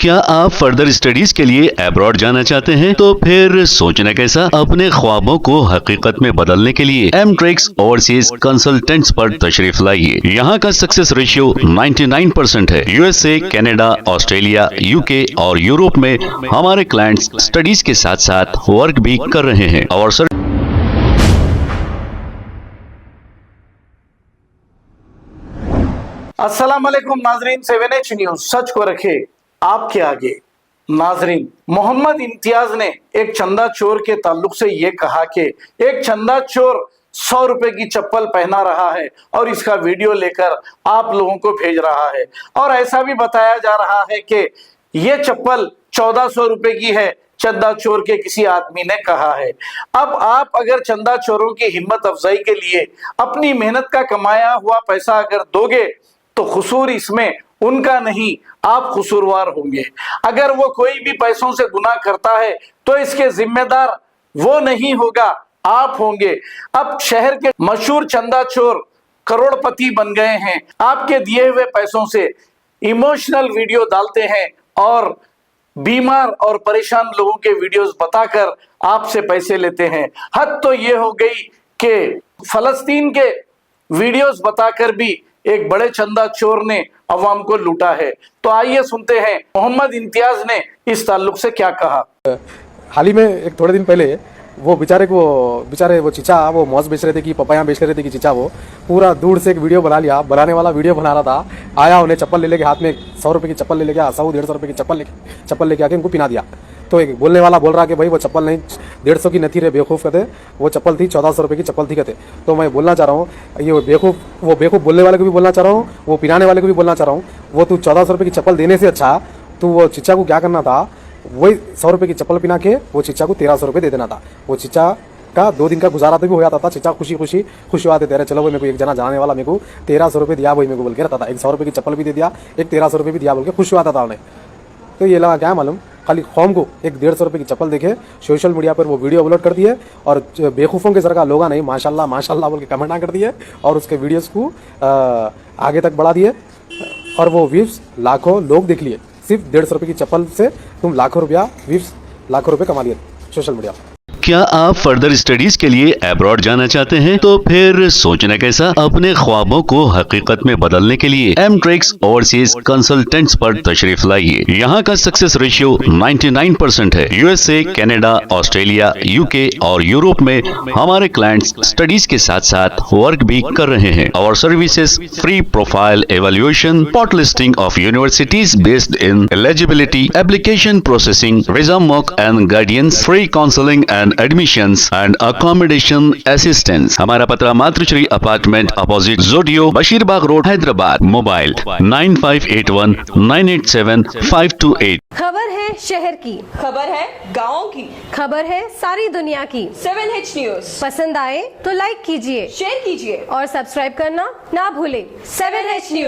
क्या आप further studies के लिए अब्रॉड जाना चाहते हैं? तो फिर सोचना कैसा, अपने ख्वाबों को हकीकत में बदलने के लिए एमट्रिक्स ओवरसीज कंसल्टेंट्स पर तशरीफ लाइए। यहाँ का सक्सेस रेशियो 99% है। यूएसए, कनाडा, ऑस्ट्रेलिया, यूके और यूरोप में हमारे क्लाइंट्स स्टडीज के साथ साथ वर्क भी कर रहे हैं और अस्सलाम वालेकुम नाजरीन, 7H न्यूज सच को रखे आपके आगे। नाजरीन, मोहम्मद इम्तियाज ने एक चंदा चोर के ताल्लुक से यह कहा कि एक चंदा चोर 100 रुपए की चप्पल पहना रहा है और इसका वीडियो लेकर आप लोगों को भेज रहा है और ऐसा भी बताया जा रहा है कि यह चप्पल 1400 रुपए की है, चंदा चोर के किसी आदमी ने कहा है। अब आप अगर चंदा चोरों की हिम्मत अफजाई के लिए अपनी मेहनत का कमाया हुआ पैसा अगर दोगे तो कसूर इसमें उनका नहीं, आप कसूरवार होंगे। अगर वो कोई भी पैसों से गुनाह करता है तो इसके जिम्मेदार वो नहीं होगा, आप होंगे। अब शहर के मशहूर चंदा चोर करोड़पति बन गए हैं, आपके दिए हुए पैसों से इमोशनल वीडियो डालते हैं और बीमार और परेशान लोगों के वीडियोस बताकर आपसे पैसे लेते हैं। हद तो ये हो गई कि फलस्तीन के वीडियोस बताकर भी एक बड़े चंदा चोर ने अवाम को लूटा है। तो आइए सुनते हैं मोहम्मद इम्तियाज ने इस ताल्लुक से क्या कहा। हाल ही में एक थोड़े दिन पहले वो बेचारे वो चीचा वो मौज बेच रहे थे कि पपाया बेच रहे थे कि चीचा वो पूरा दूर से एक वीडियो बना लिया, बनाने वाला वीडियो बना रहा था। आया, उन्हें चप्पल ले लेके हाथ में 100 रुपए की चप्पल ले लेके 100-150 रुपए की चप्पल लेके आके उनको पिना दिया। तो एक बोलने वाला बोल रहा कि भाई वो चप्पल नहीं 150 की नहीं रे बेवकूफ़ कहते, वो चप्पल थी 1400 रुपए की चप्पल थी कहते। तो मैं बोलना चाह रहा हूँ, ये वो बेवकूफ़ बोलने वाले को भी बोलना चाह रहा हूँ, वो पिनाने वाले को भी बोलना चाह रहा हूँ। वो तू 1400 रुपए की चप्पल देने से अच्छा तू वो चीचा को क्या करना था, वही 100 रुपए की चप्पल पिना के वो चीचा को 1300 रुपए दे देना था। वो चीचा का 2 दिन का गुजारा तो भी हो जाता था। चीचा खुशी आते तेरे चलो भाई मेरे को एक जना जाने वाला मेरे को 1300 रुपए दिया भाई मेरे को बोल के रहता था। एक 100 रुपए की चप्पल भी दे दिया, एक 1300 रुपए भी दिया बोल के खुश आता था उन्हें। तो ये लगा क्या मालूम, खाली कौम को एक 150 रुपए की चप्पल देखे सोशल मीडिया पर वो वीडियो अपलोड कर दिए और बेवकूफ़ों के सर का लोगा नहीं माशाल्लाह बोल के कमेंट कर दिए और उसके वीडियोस को आगे तक बढ़ा दिए और वो व्यूज लाखों लोग देख लिए। सिर्फ 150 रुपए की चप्पल से तुम लाखों रुपया कमा लिए सोशल मीडिया। क्या आप फर्दर स्टडीज के लिए अब्रॉड जाना चाहते हैं? तो फिर सोचना कैसा, अपने ख्वाबों को हकीकत में बदलने के लिए एमट्रिक्स ओवरसीज कंसल्टेंट्स पर तशरीफ लाइए। यहाँ का सक्सेस रेशियो 99% है। यूएसए, कनाडा, ऑस्ट्रेलिया, यूके और यूरोप में हमारे क्लाइंट्स स्टडीज के साथ साथ वर्क भी कर रहे हैं और services free profile evaluation, spot listing of universities based in eligibility, application processing, visa mock and guidance, free counselling and admissions and accommodation assistance. हमारा पता मातृश्री अपार्टमेंट अपोजिट जोडियो, बशीरबाग रोड, हैदराबाद। मोबाइल 9581987528। खबर है शहर की, खबर है गाँव की, खबर है सारी दुनिया की। 7H न्यूज पसंद आए तो लाइक कीजिए, शेयर कीजिए और सब्सक्राइब करना ना भूले। 7H news.